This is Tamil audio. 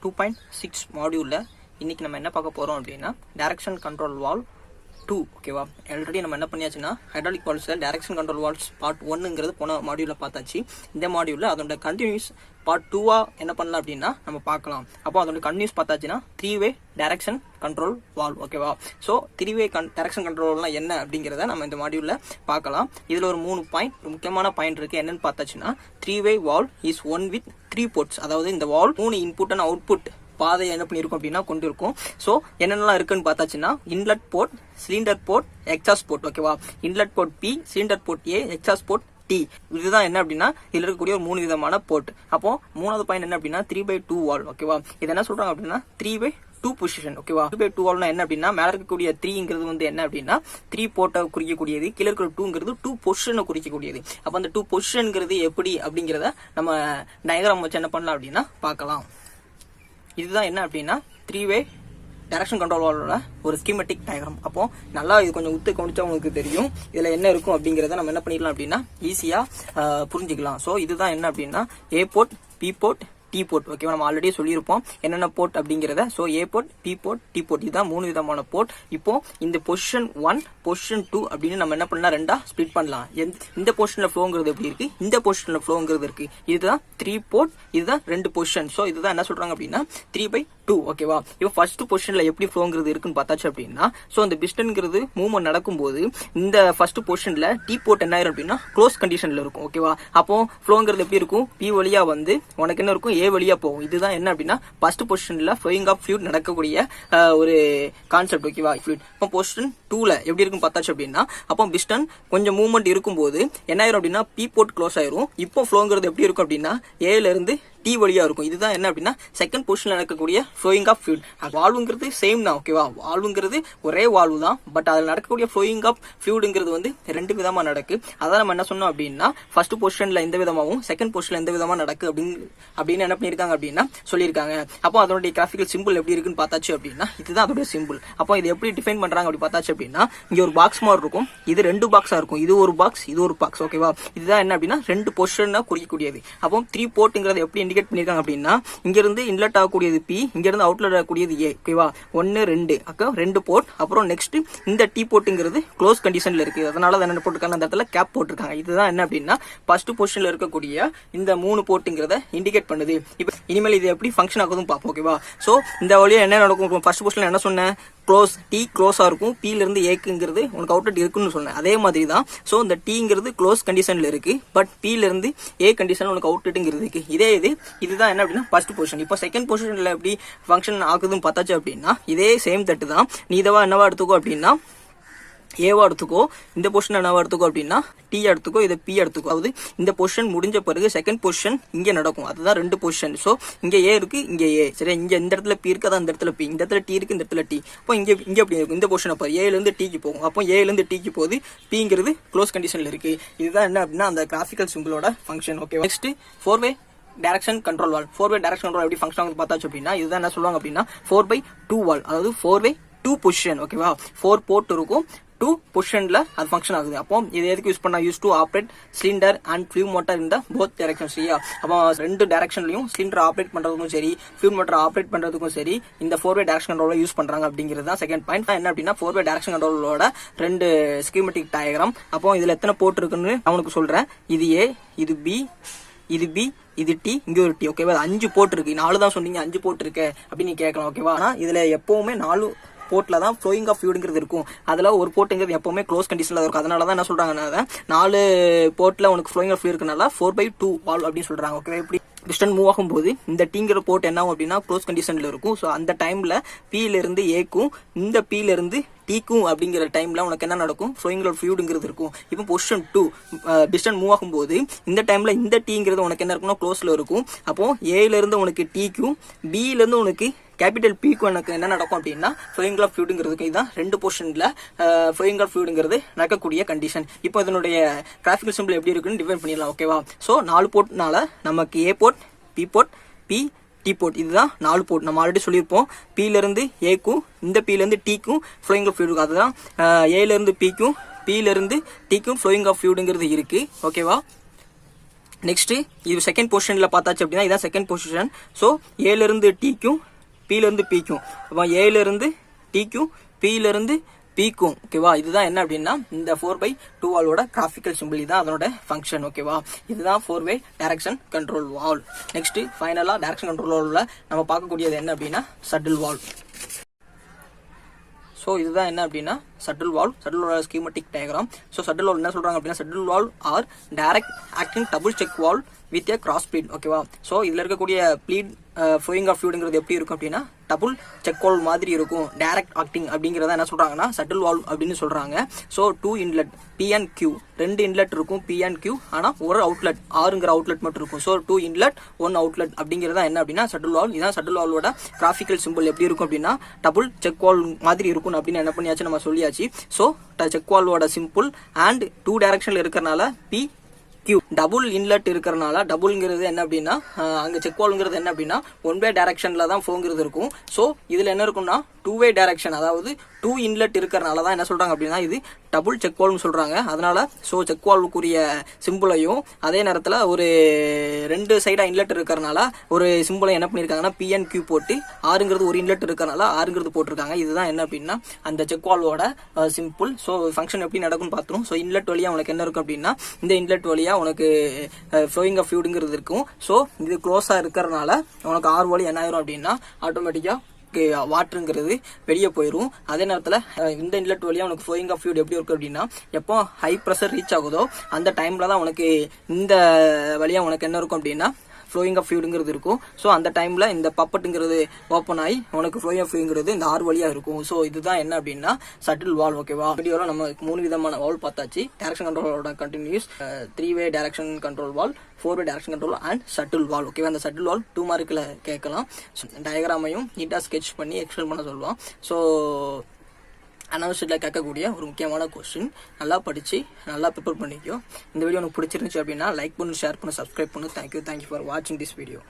2.6 மாடியூலில் இன்றைக்கி நம்ம என்ன பார்க்க போகிறோம் அப்படின்னா டைரக்ஷன் கண்ட்ரோல் வால்வ் 2 ஓகேவா. ஆல்ரெடி நம்ம என்ன பண்ணியாச்சுன்னா ஹைட்ராலிக் வால்வ்ஸில் டைரக்ஷன் கண்ட்ரோல் வால்வ்ஸ் பார்ட் 1ங்கிறது போன மாடியூலில் பார்த்தாச்சு. இந்த மாடியூலில் அதோட கண்டினியூஸ் பார்ட் 2 என்ன பண்ணலாம் அப்படின்னா நம்ம பார்க்கலாம். அப்போ அதோட கண்டினியூஸ் பார்த்தாச்சுன்னா 3-வே டைரக்ஷன் கண்ட்ரோல் வால்வ் ஓகேவா. ஸோ 3-வே டைரக்ஷன் கண்ட்ரோல்னால் என்ன அப்படிங்கிறத நம்ம இந்த மாடியூலில் பார்க்கலாம். இதில் ஒரு 3 பாயிண்ட் முக்கியமான பாயிண்ட் இருக்குது. என்னென்னு பார்த்தாச்சுன்னா 3-வே valve is one with 3 ports. அதாவது இந்த வால்வ் 3 இன்புட் அண்ட் அவுட்புட் பாதை என்ன பண்ணியிருக்கும் அப்படின்னா கொண்டு இருக்கும். ஸோ என்னென்னலாம் இருக்குன்னு பார்த்தாச்சுன்னா inlet port, cylinder port, exhaust port ஓகேவா. Inlet port P, cylinder port A, exhaust port T. இதுதான் என்ன அப்படின்னா இதுல இருக்கக்கூடிய ஒரு 3 விதமான போர்ட். அப்போ 3வது பாயிண்ட் என்ன அப்படின்னா 3/2 வால்வ் ஓகேவா. இது என்ன சொல்றாங்க அப்படின்னா 3/2 பொசிஷன் ஓகேவா. 3/2 வால்வ்னா என்ன அப்படின்னா மேல இருக்கக்கூடிய 3ங்கிறது வந்து என்ன அப்படின்னா 3 போர்ட்டை குறிக்கக்கூடியது, கீழே இருக்கிற 2ங்கிறது 2 பொசிஷனை குறிக்கக்கூடியது. அப்போ அந்த 2 பொசிஷன்ங்கிறது எப்படி அப்படிங்கிறத நம்ம டயக்ராம் வச்சு என்ன பண்ணலாம் அப்படின்னா பார்க்கலாம். இதுதான் என்ன அப்படின்னா 3-வே டைரக்ஷன் கண்ட்ரோல் வால்வோட ஒரு ஸ்கீமெட்டிக் டயக்ராம். அப்போ நல்லா இது கொஞ்சம் உத்து கவனிச்சா உங்களுக்கு தெரியும் இதுல என்ன இருக்கும் அப்படிங்கறத நம்ம என்ன பண்ணிடலாம் அப்படின்னா ஈஸியா புரிஞ்சுக்கலாம். ஸோ இதுதான் என்ன அப்படின்னா A port, P port, T port ஓகேவா. நம்ம ஆல்ரெடி சொல்லியிருப்போம் என்னென்ன போர்ட் அப்படிங்கிறத. So A port, P port, T port இதுதான் 3 விதமான போர்ட். இப்போ இந்த பொசிஷன் 1, பொசிஷன் 2 அப்படின்னு நம்ம என்ன பண்ணலாம் ரெண்டா ஸ்பிளிட் பண்ணலாம். இந்த பொசிஷன்ல ஃப்ளோங்கிறது எப்படி இருக்கு, இந்த பொசிஷன்ல ஃப்ளோங்கிறது இருக்கு. இதுதான் 3 போர்ட், இதுதான் 2 பொசிஷன். ஸோ இதுதான் என்ன சொல்றாங்க அப்படின்னா 3/2 ஓகேவா. இப்போ ஃபர்ஸ்ட் பொசிஷன்ல எப்படி ஃப்ளோங்கிறது இருக்குன்னு பார்த்தாச்சு அப்படின்னா ஸோ இந்த பிஸ்டன்ங்கிறது மூவ்மெண்ட் நடக்கும்போது இந்த ஃபர்ஸ்ட் பொசிஷன்ல டி போர்ட் என்ன ஆயிரும் அப்படின்னா க்ளோஸ் கண்டிஷன்ல இருக்கும் ஓகேவா. அப்போ ஃப்ளோங்கிறது எப்படி இருக்கும், பி வழியா வந்து உனக்கு என்ன இருக்கும் ஏ வழியா போகும். இதுதான் என்ன அப்படின்னா ஃபர்ஸ்ட் பொசிஷன்ல ஃப்ளோயிங் ஆஃப் ஃப்ளூயிட் நடக்கக்கூடிய ஒரு கான்செப்ட் ஓகேவா. ஃப்ளூயிட் இப்போ பொசிஷன் 2ல எப்படி இருக்குன்னு பார்த்தாச்சு அப்படின்னா அப்போ பிஸ்டன் கொஞ்சம் மூவ்மெண்ட் இருக்கும்போது என்ன ஆயிரும் அப்படின்னா பி போர்ட் க்ளோஸ் ஆயிரும். இப்போ ஃப்ளோங்கிறது எப்படி இருக்கும் அப்படின்னா ஏல இருந்து டி வழியா இருக்கும். இதுதான் என்ன அப்படின்னா செகண்ட் பொசிஷன்ல நடக்கக்கூடிய ஃப்ளோயிங் ஆஃப் ஃப்ளூயிட். வால்வுங்கிறது சேம் தான் ஓகேவா. வால்வுங்கிறது ஒரே வால்வு தான், பட் அதில் நடக்கக்கூடிய ஃப்ளோயிங் ஆஃப் ஃப்ளூயிடுங்கிறது வந்து 2 விதமா நடக்கு. அதான் நம்ம என்ன சொன்னோம் அப்படின்னா ஃபர்ஸ்ட் பொசிஷன்ல எந்த விதமாகவும் செகண்ட் பொசிஷன்ல எந்த விதமா நடக்கு அப்படின்னு என்ன பண்ணிருக்காங்க அப்படின்னா சொல்லியிருக்காங்க. அப்போ அதனுடைய கிராஃபிக்கல் சிம்பிள் எப்படி இருக்குன்னு பார்த்தாச்சு அப்படின்னா இதுதான் அதோட சிம்பிள். அப்போ இது எப்படி டிஃபைன் பண்றாங்க அப்படி பார்த்தாச்சு அப்படின்னா இங்க ஒரு பாக்ஸ் மாதிரி இருக்கும், இது 2 பாக்ஸா இருக்கும், இது ஒரு பாக்ஸ், இது ஒரு பாக்ஸ் ஓகேவா. இதுதான் என்ன அப்படின்னா 2 பொசிஷன் குறிக்கக்கூடியது. அப்போ 3 போர்ட்ங்கிறது எப்படி இண்டிகேட் பண்ணிருக்காங்க அப்படின்னா இங்க இருந்து இன்லெட் ஆகக்கூடியது பி, இங்க இருந்து அவுட்லெட் ஆகக்கூடியது ஏ ஓகேவா. 1 2 அக்கா 2 போர்ட். அப்புறம் நெக்ஸ்ட் இந்த டி போர்ட்ங்கிறது க்ளோஸ் கண்டிஷன்ல இருக்கு. அதனால என்ன போட்டிருக்காங்க அந்த இடத்துல கேப் போட்டிருக்காங்க. இதுதான் என்ன அப்படின்னா ஃபர்ஸ்ட் பொசிஷன்ல இருக்கக்கூடிய இந்த 3 போர்ட்ங்கிறத இண்டிகேட் பண்ணுது. இப்போ இனிமேல் இது எப்படி ஃபங்க்ஷன் ஆகுதுன்னு பார்ப்போம் ஓகேவா. சோ இந்த வழியா என்ன நடக்கும், ஃபர்ஸ்ட் பொசிஷன்ல என்ன சொன்னேன் க்ளோஸ், டி க்ளோஸா இருக்கும், பி இருந்து ஏக்குங்கிறது உனக்கு அவுட்லெட் இருக்குன்னு சொன்னேன். அதே மாதிரி தான் ஸோ இந்த டீங்கிறது க்ளோஸ் கண்டிஷன்ல இருக்கு, பட் பில இருந்து ஏ கண்டிஷன்ல உனக்கு அவுட்லெட்டுங்கிறது இருக்கு. இதுதான் என்ன அப்படின்னா ஃபர்ஸ்ட் பொசிஷன். இப்போ செகண்ட் பொசிஷன்ல எப்படி ஃபங்க்ஷன் ஆகுதுன்னு பார்த்தாச்சு அப்படின்னா இதே சேம் தட்டு தான். நீ இதவா என்னவா எடுத்துக்கோ அப்படின்னா ஏவா எடுத்துக்கோ, இந்த பொசிஷன் என்னவா எடுத்துக்கோ அப்படின்னா டி எடுத்துக்கோ, இதை பி எடுத்துக்கோ. அதாவது இந்த பொசிஷன் முடிஞ்ச பிறகு செகண்ட் பொசிஷன் இங்க நடக்கும். அதுதான் 2 பொசிஷன். சோ இங்க ஏ இருக்கு, இங்க ஏ சரி, இங்க இந்த இடத்துல பி இருக்கு, அதான் இந்த இடத்துல பி, இந்த இடத்துல டி இருக்கு, இந்த இடத்துல டி. அப்போ இங்க எப்படி இருக்கும் இந்த பொசிஷன் அப்போ ஏல இருந்து டிக்கு போகும். அப்போ ஏல இருந்து டிக்கு போகுது, பிங்கிறது க்ளோஸ் கண்டிஷன்ல இருக்கு. இதுதான் என்ன அப்படின்னா அந்த கிராஃபிக்கல் சிம்பிளோட ஃபங்க்ஷன் ஓகே. நெக்ஸ்ட் 4-வே டைரக்ஷன் கண்ட்ரோல் வால்வ். 4-வே டைரக்ஷன் கண்ட்ரோல் எப்படி ஃபங்க்ஷன் ஆகுது பார்த்தாச்சு அப்படின்னா இதுதான் என்ன சொல்லுவாங்க அப்படின்னா 4/2 வால்வ். அதாவது 4/2 பொசிஷன் ஓகேவா. 4 போர்ட் இருக்கும், 2 பொசிஷன்ல அது ஃபங்க்ஷன் ஆகுது. அப்போ இது எதுக்கு யூஸ் பண்ணா use to operate cylinder and flu motor இந்த போத் டைரக்ஷன் சரியா. அப்போ 2 டைரக்ஷன்லயும் சிலிண்டர் ஆப்ரேட் பண்றதுக்கும் சரி, ஃப்ளூ மோட்டார் ஆப்ரேட் பண்றதுக்கும் சரி இந்த 4-வே டைரக்ஷன் கண்ட்ரோல யூஸ் பண்றாங்க அப்படிங்கிறது தான் செகண்ட் பாயிண்ட். என்ன அப்படின்னா 4-வே டைரக்ஷன் கண்ட்ரோலோட 2 ஸ்கீமெட்டிக் டயக்ராம். அப்போ இதுல எத்தனை போர்ட் இருக்குன்னு அவனுக்கு சொல்றேன். இது ஏ, இது பி, இது பி, இது டி, இங்க ஒரு டி ஓகேவா. 5 போர்ட் இருக்கு. 4 தான் சொன்னீங்க, 5 போர்ட் இருக்கு அப்படின்னு நீ கேட்கலாம் ஓகேவா. ஆனா இதுல எப்பவுமே 4 போர்ட்ல தான் ஃப்ளோயிங் ஆஃப் ஃப்ளூயிடுங்கிறது இருக்கும். அதுல ஒரு போர்ட்ங்கிறது எப்பவுமே க்ளோஸ் கண்டிஷன்ல இருக்கும். அதனால தான் என்ன சொல்றாங்கன்னா 4 போர்ட்ல உனக்கு ஃப்ளோயிங் ஆஃப் ஃப்ளூயிட் இருக்கனால 4/2 வால்வ் அப்படின்னு சொல்றாங்க ஓகே. இப்படி பிஸ்டன் மூவ் ஆகும்போது இந்த டீங்கிற போர்ட் என்ன ஆகும் அப்படின்னா க்ளோஸ் கண்டிஷன்ல இருக்கும். ஸோ அந்த டைம்ல பில இருந்து ஏக்கும் இந்த பில இருந்து டீக்கும் அப்படிங்கிற டைம்ல உனக்கு என்ன நடக்கும் ஃப்ளோயிங் ஆஃப் ஃப்ளூயிடுங்கிறது இருக்கும். இப்போ பொசிஷன் 2 பிஸ்டன் மூவ் ஆகும்போது இந்த டைம்ல இந்த டீங்கிறது உனக்கு என்ன இருக்குன்னா க்ளோஸ்ல இருக்கும். அப்போ ஏல இருந்து உனக்கு டீக்கும், பில இருந்து உனக்கு கேபிட்டல் பிக்கு எனக்கு என்ன நடக்கும் அப்படின்னா ஃப்ளோயிங் ஆஃப் ஃப்ளூயிடுங்கிறதுக்கு இதுதான் 2 பொசிஷன்ல ஃப்ளோயிங் ஆஃப் ஃப்ளூயிடுங்கிறது நடக்கக்கூடிய கண்டிஷன். இப்போ இதனுடைய கிராஃபிக்கல் சிம்பிள் எப்படி இருக்குன்னு டிஃபைன் பண்ணிடலாம் ஓகேவா. ஸோ 4 போர்ட்னால நமக்கு A port, P port, P T port இதுதான் 4 போர்ட். நம்ம ஆல்ரெடி சொல்லியிருப்போம் பில இருந்து ஏக்கும் இந்த பில இருந்து டிக்கும் ஃப்ளோயிங் ஆஃப் ஃப்ளூயிட். அதுதான் ஏல இருந்து பிக்கும் பில இருந்து டிக்கும் ஃப்ளோயிங் ஆஃப் ஃப்ளூயிடுங்கிறது இருக்கு ஓகேவா. நெக்ஸ்ட் இது செகண்ட் பொசிஷன்ல பார்த்தாச்சு அப்படின்னா இதான் செகண்ட் பொசிஷன். ஸோ ஏல இருந்து டிக்கும் பில இருந்து பிக்கும், அப்போ ஏல இருந்து டிக்கும் பில இருந்து பிக்கும். ஓகேவா, இதுதான் என்ன அப்படின்னா இந்த 4/2 வால்வோட கிராஃபிக்கல் சிம்பிள், இதுதான் அதனோட ஃபங்க்ஷன். ஓகேவா, இதுதான் 4-way direction control valve. Next ஃபைனலா டைரக்ஷன் கண்ட்ரோல் வால்வ்ல நம்ம பார்க்கக்கூடியது என்ன அப்படின்னா ஷட்டில் வால்வ். ஸோ இதுதான் என்ன அப்படின்னா shuttle valve, shuttle valve schematic diagram. So shuttle valve என்ன சொல்றாங்க அப்படின்னா shuttle valve are direct acting double check valve with a cross bleed. ஓகேவா, ஸோ இதுல இருக்கக்கூடிய ப்ளீட் ஃப்ளோயிங் ஆஃப் ஃப்ளூயிட்ங்கிறது எப்படி இருக்கும் அப்படின்னா டபுள் செக் வால்வ் மாதிரி இருக்கும். டைரக்ட் ஆக்டிங் அப்படிங்கிறத என்ன சொல்றாங்கன்னா ஷட்டில் வால்வ் அப்படின்னு சொல்றாங்க. So 2 inlet P and Q, 2 inlet இருக்கும் P and Q, ஆனா ஒரு அவுட்லெட் ஆறுங்கிற அவுட்லெட் மட்டும் இருக்கும். ஸோ 2 இன்லெட் 1 அவுட்லெட் அப்படிங்கிறதா என்ன அப்படின்னா ஷட்டில் வால்வ். இதான் ஷட்டில் வால்வோட கிராஃபிக்கல் சிம்பிள் எப்படி இருக்கும் அப்படின்னா டபுள் செக் வால்வ் மாதிரி இருக்கும் அப்படின்னு என்ன பண்ணியாச்சு நம்ம சொல்லியாச்சு. ஸோ செக் வால்வோட சிம்பிள் அண்ட் 2 டைரக்ஷன்ல இருக்கிறனால P Q, டபுள் இன்லெட் இருக்கிறனால டபுள்ங்கிறது என்ன அப்படின்னா அங்க செக் வால்வ்ங்கிறது என்ன அப்படின்னா 1-way டைரக்ஷன்ல தான் ஃப்ளோங்கிறது இருக்கும். ஸோ இதுல என்ன இருக்கும்னா 2-way டைரக்ஷன், அதாவது 2 இன்லெட் இருக்கிறனால தான் என்ன சொல்றாங்க அப்படின்னா இது டபுள் செக் வால்வ்னு சொல்றாங்க. அதனால ஸோ செக் வால்வுக்குரிய சிம்பிளையும் அதே நேரத்தில் ஒரு 2 சைடா இன்லெட் இருக்கிறனால ஒரு சிம்பிளை என்ன பண்ணிருக்காங்கன்னா P and Q போட்டு ஆறுங்கிறது ஒரு இன்லெட் இருக்கிறனால ஆறுங்கிறது போட்டிருக்காங்க. இதுதான் என்ன அப்படின்னா அந்த செக் வால்வோட சிம்பிள். ஸோ ஃபங்க்ஷன் எப்படி நடக்கும்னு பார்த்துரும். ஸோ இன்லெட் வழியா உனக்கு என்ன இருக்கும் அப்படின்னா இந்த இன்லெட் வழியா உனக்கு ஃப்ளோயிங் ஆஃப் ஃப்ளூயிட்ங்கிறது இருக்கும். ஸோ இது க்ளோஸா இருக்கிறனால உனக்கு ஆறு வழி என்ன ஆயிரும் அப்படின்னா ஆட்டோமேட்டிக்கா வாட்டருங்கிறது வெளியே போயிடும். அதே நேரத்தில் இந்த இன்லெட் வழியா உனக்கு ஃப்ளோயிங் ஆஃப் ஃப்ளூயிட் எப்படி இருக்கும் அப்படின்னா எப்போ ஹை ப்ரெஷர் ரீச் ஆகுதோ அந்த டைம்ல தான் உனக்கு இந்த வழியா உனக்கு என்ன இருக்கும் அப்படின்னா ஃப்ளோயிங் ஆஃப் ஃப்ளூயிட்ங்கிறது இருக்கும். ஸோ அந்த டைம்ல இந்த பப்பட்டுங்கிறது ஓப்பன் ஆகி உனக்கு ஃப்ளோயிங் ஆஃப் ஃப்ளூயிட்ங்கிறது இந்த ஆறு வழியா இருக்கும். ஸோ இதுதான் என்ன அப்படின்னா ஷட்டில் வால்வ். ஓகேவா, வீடியோல நம்ம 3 விதமான வால்வ் பார்த்தாச்சு. டைரக்ஷன் கண்ட்ரோலோட continuous 3-way direction control valve, 4-way direction control and shuttle valve. ஓகேவா, அந்த ஷட்டில் வால்வ் 2 மார்க்ல கேட்கலாம். டயக்ராமையும் நீட்டா ஸ்கெட்ச் பண்ணி எக்ஸ்பிளைன் பண்ண சொல்லுவான். ஸோ அனாவசியத்தில் கேட்கக்கூடிய ஒரு முக்கியமான கொஸ்டின், நல்லா படிச்சு நல்லா ப்ரிப்பேர் பண்ணிக்கோ. இந்த வீடியோ உனக்கு பிடிச்சிருந்துச்சு அப்படின்னா லைக் பண்ணு, ஷேர் பண்ணு, சப்ஸ்கிரைப் பண்ணு. தேங்க்யூ ஃபார் வாட்சிங் திஸ் வீடியோ.